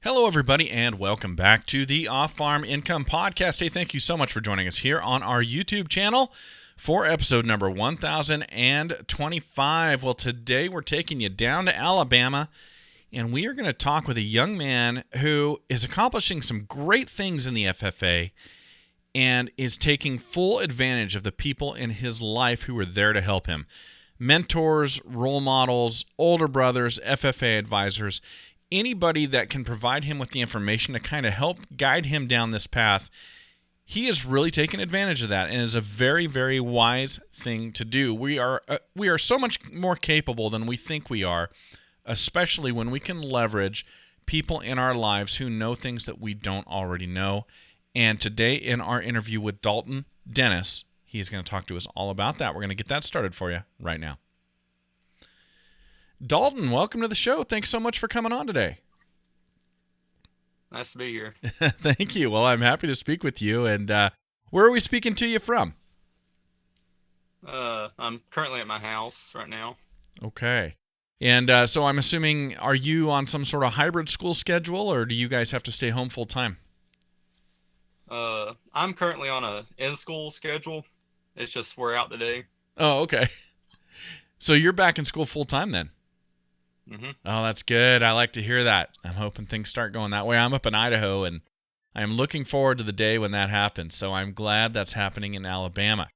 Hello, everybody, and welcome back to the Off-Farm Income Podcast. Hey, thank you so much for joining us here on our YouTube channel for episode number 1025. Well, today we're taking you down to Alabama, and we are going to talk with a young man who is accomplishing some great things in the FFA and is taking full advantage of the people in his life who are there to help him. Mentors, role models, older brothers, FFA advisors, anybody that can provide him with the information to kind of help guide him down this path. He is really taking advantage of that and is a very, very wise thing to do. We are so much more capable than we think we are, especially when we can leverage people in our lives who know things that we don't already know. And today in our interview with Dalton Dennis, he's going to talk to us all about that. We're going to get that started for you right now. Dalton, welcome to the show. Thanks so much for coming on today. Nice to be here. Thank you. Well, I'm happy to speak with you. And where are we speaking to you from? I'm currently at my house right now. Okay. And so I'm assuming, are you on some sort of hybrid school schedule, or do you guys have to stay home full time? I'm currently on a in-school schedule. It's just we're out today. Oh, okay. So you're back in school full time then? Mm-hmm. Oh, that's good. I like to hear that. I'm hoping things start going that way. I'm up in Idaho, and I'm looking forward to the day when that happens. So I'm glad that's happening in Alabama.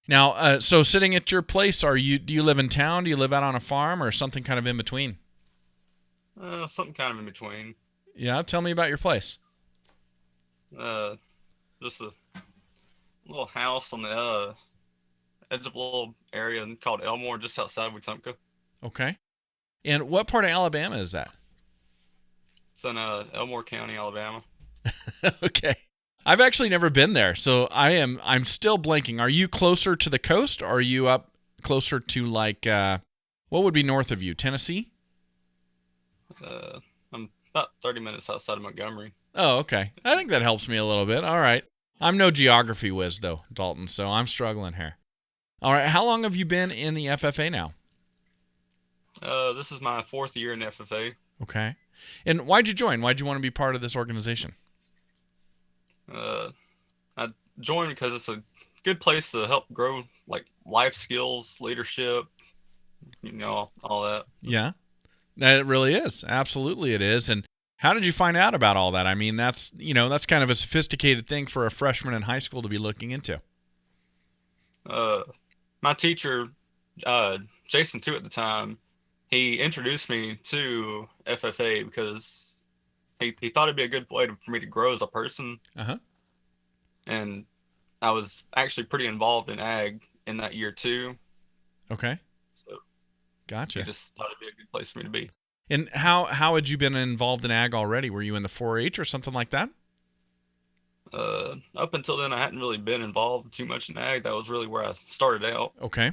Now, so sitting at your place, do you live in town? Do you live out on a farm, or something kind of in between? Something kind of in between. Yeah, tell me about your place. Just a little house on the edge of a little area called Elmore, just outside Wetumpka. Okay. And what part of Alabama is that? It's in Elmore County, Alabama. Okay. I've actually never been there, so I'm still blanking. Are you closer to the coast, or are you up closer to like what would be north of you, Tennessee? I'm about 30 minutes outside of Montgomery. Oh, okay. I think that helps me a little bit. All right. I'm no geography whiz though, Dalton, so I'm struggling here. All right. How long have you been in the FFA now? This is my 4th year in FFA. Okay. And why'd you join? Why'd you want to be part of this organization? I joined because it's a good place to help grow like life skills, leadership, all that. Yeah. It really is. Absolutely it is. And how did you find out about all that? I mean, that's kind of a sophisticated thing for a freshman in high school to be looking into. My teacher, Jason too at the time, he introduced me to FFA because he thought it'd be a good way for me to grow as a person. Uh-huh. And I was actually pretty involved in ag in that year too. Okay. So gotcha. he just thought it'd be a good place for me to be. And how had you been involved in ag already? Were you in the 4-H or something like that? Up until then, I hadn't really been involved too much in ag. That was really where I started out. Okay.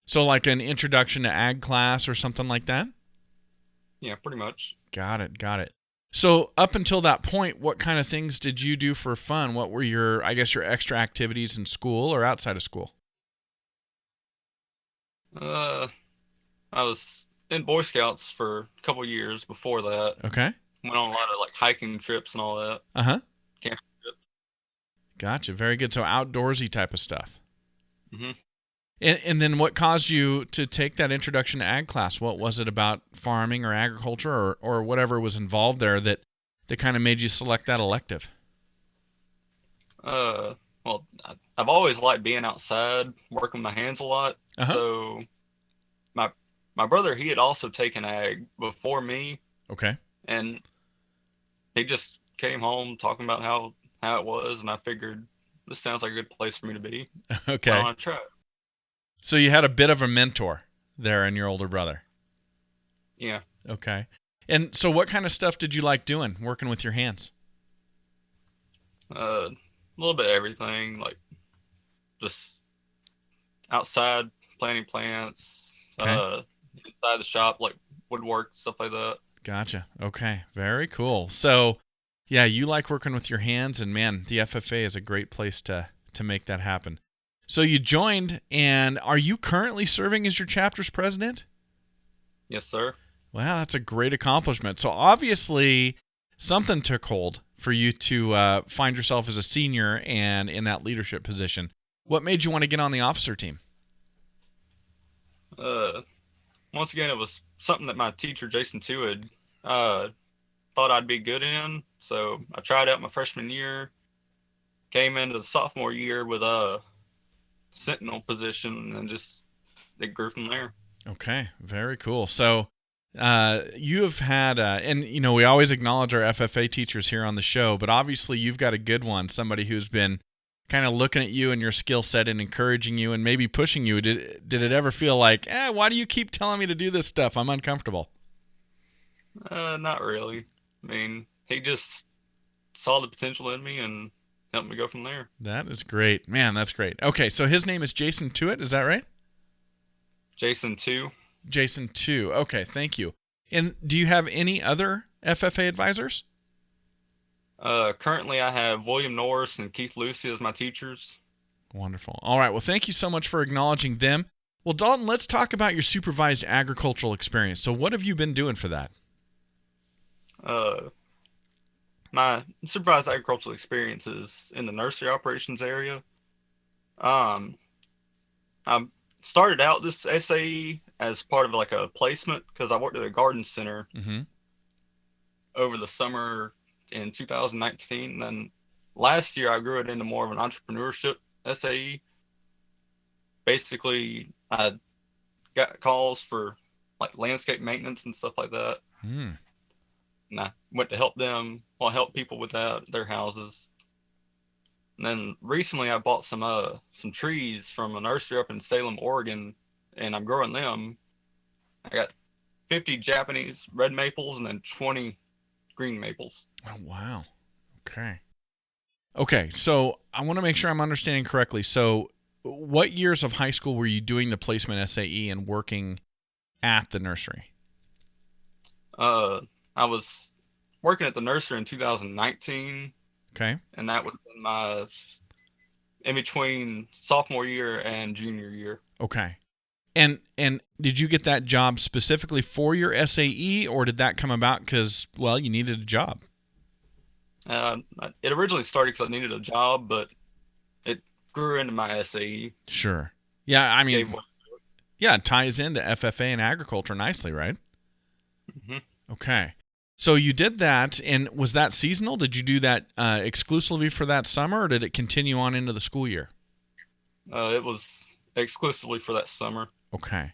So like an introduction to ag class or something like that? Yeah, pretty much. Got it. So up until that point, what kind of things did you do for fun? What were your extra activities in school or outside of school? I was in Boy Scouts for a couple years before that. Okay. Went on a lot of like hiking trips and all that. Uh-huh. Camping trips. Gotcha. Very good. So outdoorsy type of stuff. Mm-hmm. And then what caused you to take that introduction to ag class? What was it about farming or agriculture or whatever was involved there that kind of made you select that elective? Well, I've always liked being outside, working with my hands a lot. Uh-huh. So my brother, he had also taken ag before me. Okay. And he just came home talking about how it was, and I figured this sounds like a good place for me to be. Okay. I want to try it. So you had a bit of a mentor there in your older brother. Yeah. Okay. And so what kind of stuff did you like doing, working with your hands? A little bit of everything, like just outside planting plants, Okay. inside the shop, like woodwork, stuff like that. Gotcha. Okay. Very cool. So, yeah, you like working with your hands, and man, the FFA is a great place to make that happen. So you joined, and are you currently serving as your chapter's president? Yes, sir. Wow, that's a great accomplishment. So obviously something took hold for you to find yourself as a senior and in that leadership position. What made you want to get on the officer team? Uh, Once again, it was something that my teacher, Jason Tewitt, thought I'd be good in. So I tried out my freshman year, came into the sophomore year with a sentinel position, and just it grew from there. Okay, very cool. So you have had, and we always acknowledge our FFA teachers here on the show, but obviously you've got a good one, somebody who's been kind of looking at you and your skill set and encouraging you and maybe pushing you. Did it ever feel like, why do you keep telling me to do this stuff? I'm uncomfortable. Not really. I mean, he just saw the potential in me and helped me go from there. That is great. Man, that's great. Okay, so his name is Jason Tewitt, is that right? Jason 2. Jason 2. Okay, thank you. And do you have any other FFA advisors? Currently, I have William Norris and Keith Lucy as my teachers. Wonderful. All right, well, thank you so much for acknowledging them. Well, Dalton, let's talk about your supervised agricultural experience. So what have you been doing for that? My supervised agricultural experience is in the nursery operations area. I started out this SAE as part of like a placement because I worked at a garden center over the summer in 2019. Then last year I grew it into more of an entrepreneurship SAE. Basically, I got calls for like landscape maintenance and stuff like that. And I went to help people with that, their houses. And then recently I bought some trees from a nursery up in Salem, Oregon, and I'm growing them. I got 50 Japanese red maples and then 20 green maples. Oh, wow. Okay, so I want to make sure I'm understanding correctly. So what years of high school were you doing the placement SAE and working at the nursery? I was working at the nursery in 2019. Okay. And that would have been my in between sophomore year and junior year. Okay. And did you get that job specifically for your SAE, or did that come about because, well, you needed a job? It originally started because I needed a job, but it grew into my SAE. Sure. Yeah, I mean, it ties into FFA and agriculture nicely, right? Okay. So you did that, and was that seasonal? Did you do that exclusively for that summer, or did it continue on into the school year? It was exclusively for that summer. Okay.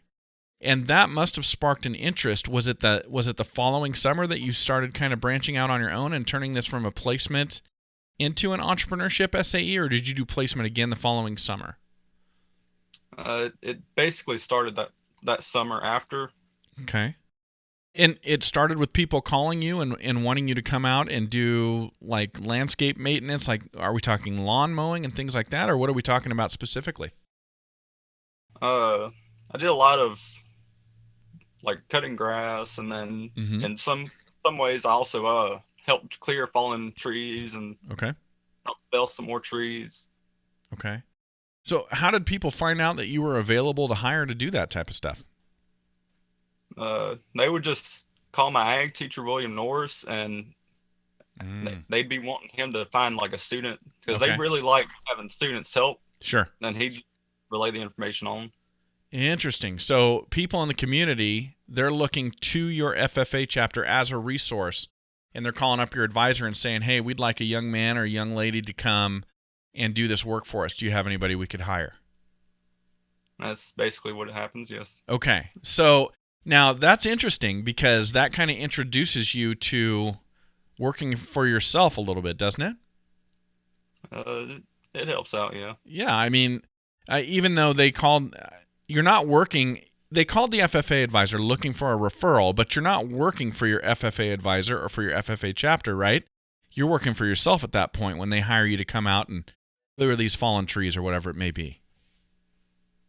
And that must have sparked an interest. Was it the following summer that you started kind of branching out on your own and turning this from a placement into an entrepreneurship SAE, or did you do placement again the following summer? It basically started that summer after. Okay. And it started with people calling you and wanting you to come out and do like landscape maintenance. Like, are we talking lawn mowing and things like that, or what are we talking about specifically? I did a lot of like cutting grass, and then in some ways I also helped clear fallen trees and helped fell some more trees. Okay. So how did people find out that you were available to hire to do that type of stuff? They would just call my ag teacher, William Norris, and they'd be wanting him to find like a student because they really like having students help. Sure. And he'd relay the information on. Interesting. So people in the community, they're looking to your FFA chapter as a resource, and they're calling up your advisor and saying, hey, we'd like a young man or a young lady to come and do this work for us. Do you have anybody we could hire? That's basically what happens, yes. Okay. So now that's interesting because that kind of introduces you to working for yourself a little bit, doesn't it? It helps out, yeah. Yeah, I mean, even though you're not working, they called the FFA advisor looking for a referral, but you're not working for your FFA advisor or for your FFA chapter, right? You're working for yourself at that point when they hire you to come out and clear these fallen trees or whatever it may be.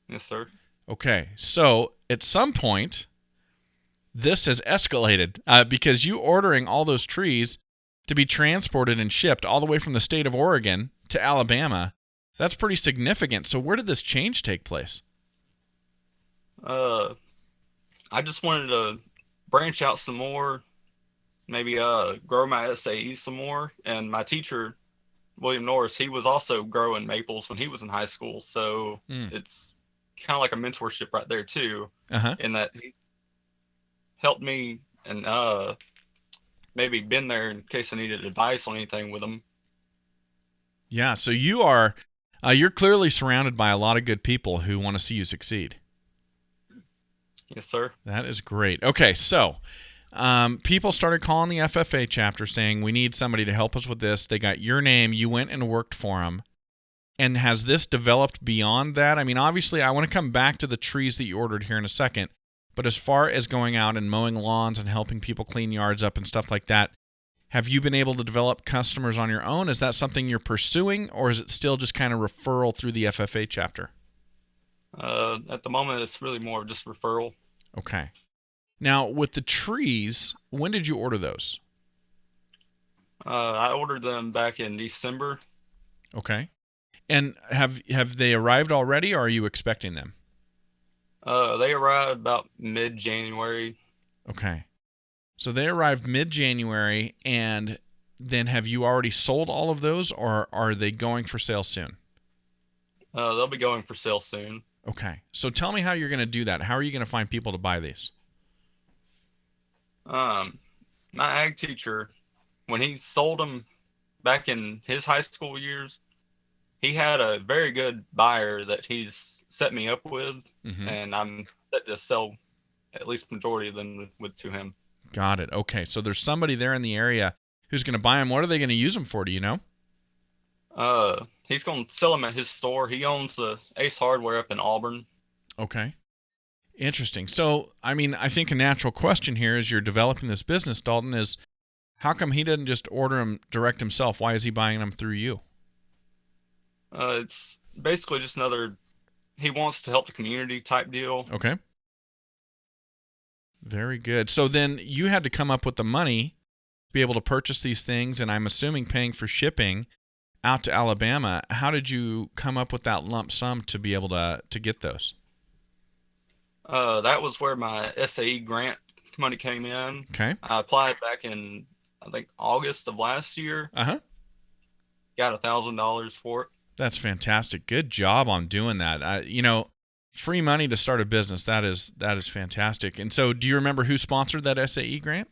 Yes, sir. Okay, so at some point, this has escalated because you ordering all those trees to be transported and shipped all the way from the state of Oregon to Alabama, that's pretty significant. So where did this change take place? I just wanted to branch out some more, maybe grow my SAE some more. And my teacher, William Norris, he was also growing maples when he was in high school. So it's kind of like a mentorship right there too, in that he helped me and maybe been there in case I needed advice on anything with him. Yeah, so you're clearly surrounded by a lot of good people who want to see you succeed. Yes, sir. That is great. Okay, so people started calling the FFA chapter saying, we need somebody to help us with this. They got your name. You went and worked for them. And has this developed beyond that? I mean, obviously, I want to come back to the trees that you ordered here in a second. But as far as going out and mowing lawns and helping people clean yards up and stuff like that, have you been able to develop customers on your own? Is that something you're pursuing, or is it still just kind of referral through the FFA chapter? At the moment, it's really more of just referral. Okay. Now, with the trees, when did you order those? I ordered them back in December. Okay. And have they arrived already, or are you expecting them? They arrived about mid-January. Okay. So they arrived mid-January, and then have you already sold all of those, or are they going for sale soon? They'll be going for sale soon. Okay. So tell me how you're going to do that. How are you going to find people to buy these? My ag teacher, when he sold them back in his high school years, he had a very good buyer that he's set me up with, and I'm set to sell at least majority of them to him. Got it. Okay, so there's somebody there in the area who's going to buy them. What are they going to use them for? Do you know? He's going to sell them at his store. He owns the Ace Hardware up in Auburn. Okay. Interesting. So, I mean, I think a natural question here as you're developing this business, Dalton, is how come he doesn't just order them direct himself? Why is he buying them through you? It's basically just he wants to help the community type deal. Okay. Very good. So then you had to come up with the money to be able to purchase these things, and I'm assuming paying for shipping out to Alabama. How did you come up with that lump sum to be able to get those? That was where my SAE Grant money came in. Okay. I applied back in, I think, August of last year. Got $1,000 for it. That's fantastic. Good job on doing that. Free money to start a business. That is fantastic. And so, do you remember who sponsored that SAE grant?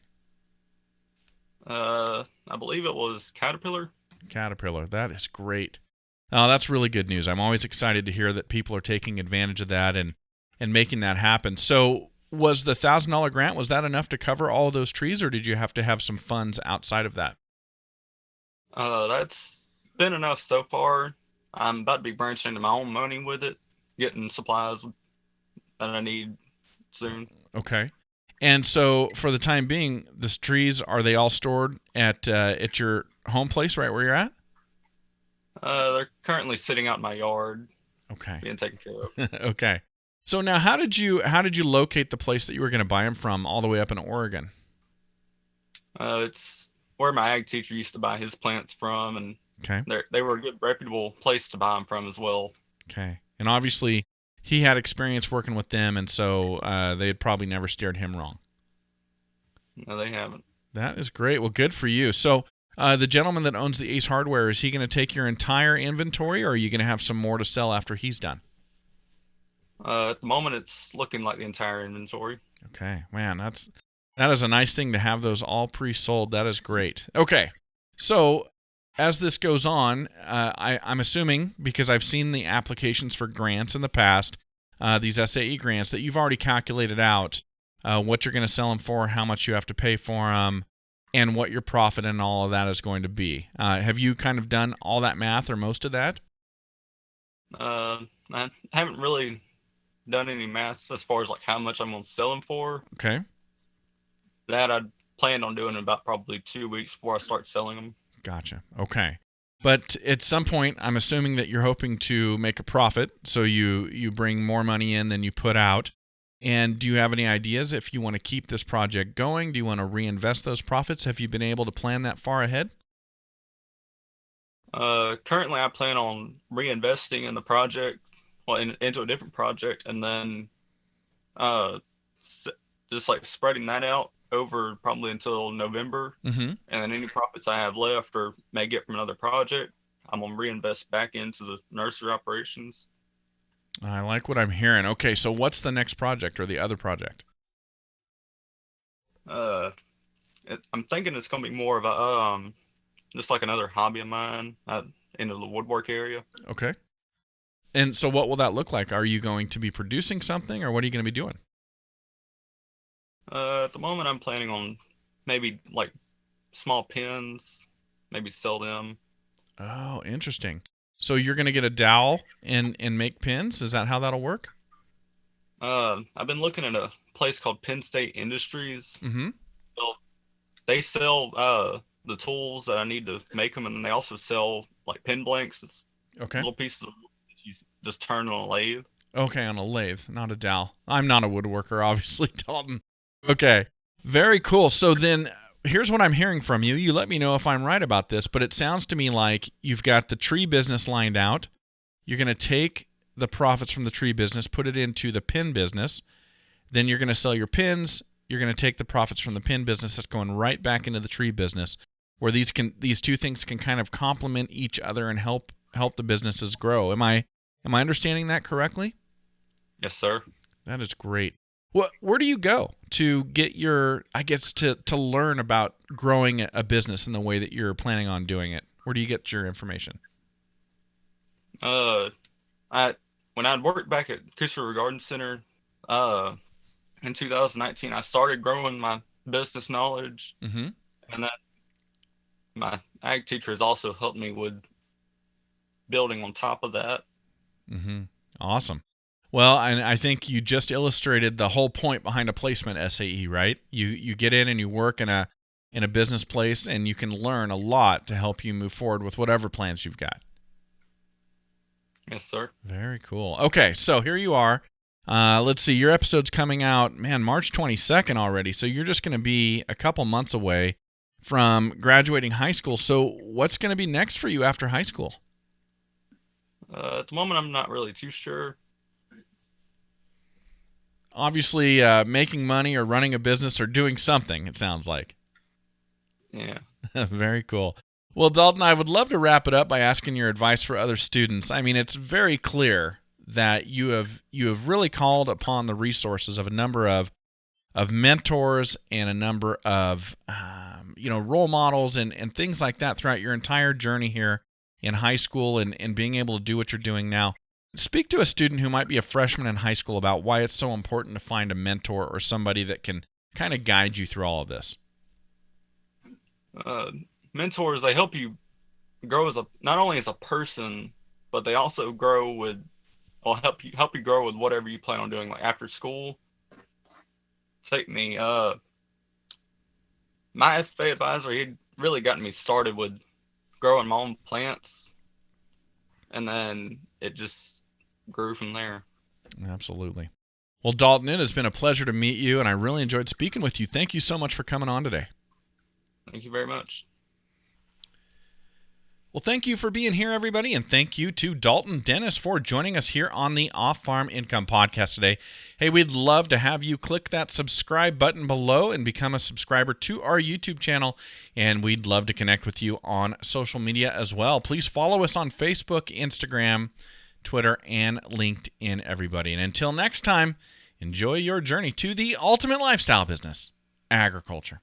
I believe it was Caterpillar. Caterpillar. That is great. Oh, that's really good news. I'm always excited to hear that people are taking advantage of that and making that happen. So, was the $1,000 grant, was that enough to cover all of those trees, or did you have to have some funds outside of that? That's been enough so far. I'm about to be branching into my own money with it, getting supplies that I need soon. Okay. And so, for the time being, these trees, are they all stored at your home place, right where you're at? They're currently sitting out in my yard. Okay. Being taken care of. Okay. So now, how did you locate the place that you were going to buy them from, all the way up in Oregon? It's where my ag teacher used to buy his plants from, and okay, they were a good, reputable place to buy them from as well. Okay. And obviously, he had experience working with them, and so they had probably never steered him wrong. No, they haven't. That is great. Well, good for you. So the gentleman that owns the Ace Hardware, is he going to take your entire inventory, or are you going to have some more to sell after he's done? At the moment, it's looking like the entire inventory. Okay. Man, that is a nice thing to have those all pre-sold. That is great. Okay. So as this goes on, I'm assuming, because I've seen the applications for grants in the past, these SAE grants, that you've already calculated out what you're going to sell them for, how much you have to pay for them, and what your profit and all of that is going to be. Have you kind of done all that math or most of that? I haven't really done any math as far as like how much I'm going to sell them for. Okay. That I'd planned on doing in about probably 2 weeks before I start selling them. Gotcha. Okay. But at some point, I'm assuming that you're hoping to make a profit, so you bring more money in than you put out. And do you have any ideas if you want to keep this project going? Do you want to reinvest those profits? Have you been able to plan that far ahead? Currently, I plan on reinvesting in the project, into a different project, and then just like spreading that out over probably until November. Mm-hmm. And then any profits I have left or may get from another project, I'm going to reinvest back into the nursery operations. I like what I'm hearing. Okay, so what's the next project or the other project? I'm thinking it's going to be more of a just like another hobby of mine into the woodwork area. Okay. And so what will that look like? Are you going to be producing something, or what are you going to be doing? At the moment, I'm planning on maybe like small pins, maybe sell them. Oh, interesting. So you're going to get a dowel and make pins? Is that how that'll work? I've been looking at a place called Penn State Industries. Mm-hmm. They sell the tools that I need to make them, and then they also sell like pin blanks. It's Okay. little pieces of wood that you just turn on a lathe. Okay, on a lathe, not a dowel. I'm not a woodworker, obviously, Dalton. Okay, very cool. So then here's what I'm hearing from you. You let me know if I'm right about this, but it sounds to me like you've got the tree business lined out. You're going to take the profits from the tree business, put it into the pin business. Then you're going to sell your pins. You're going to take the profits from the pin business that's going right back into the tree business, where these two things can kind of complement each other and help the businesses grow. Am I understanding that correctly? Yes, sir. That is great. Where do you go to get your, I guess, to learn about growing a business in the way that you're planning on doing it? Where do you get your information? When I worked back at Coosa River Garden Center, in 2019, I started growing my business knowledge, Mm-hmm. and that my ag teacher has also helped me with building on top of that. Mm-hmm. Awesome. Well, and I think you just illustrated the whole point behind a placement SAE, right? You get in and you work in a business place, and you can learn a lot to help you move forward with whatever plans you've got. Yes, sir. Very cool. Okay, so here you are. Let's see, your episode's coming out, March 22nd already, so you're just going to be a couple months away from graduating high school. So what's going to be next for you after high school? At the moment, I'm not really too sure. Obviously, making money or running a business or doing something, it sounds like. Yeah. Very cool. Well, Dalton, I would love to wrap it up by asking your advice for other students. I mean, it's very clear that you have really called upon the resources of a number of mentors and a number of role models and things like that throughout your entire journey here in high school and being able to do what you're doing now. Speak to a student who might be a freshman in high school about why it's so important to find a mentor or somebody that can kind of guide you through all of this. Mentors, they help you grow not only as a person, but they also help you grow with whatever you plan on doing, like after school. Take me, my FFA advisor, he really got me started with growing my own plants, and then it just grew from there. Absolutely. Well, Dalton, it has been a pleasure to meet you, and I really enjoyed speaking with you. Thank you so much for coming on today. Thank you very much. Well, thank you for being here, everybody, and thank you to Dalton Dennis for joining us here on the Off-Farm Income Podcast today. Hey, we'd love to have you click that subscribe button below and become a subscriber to our YouTube channel, and we'd love to connect with you on social media as well. Please follow us on Facebook, Instagram, Twitter, and LinkedIn, everybody. And until next time, enjoy your journey to the ultimate lifestyle business, agriculture.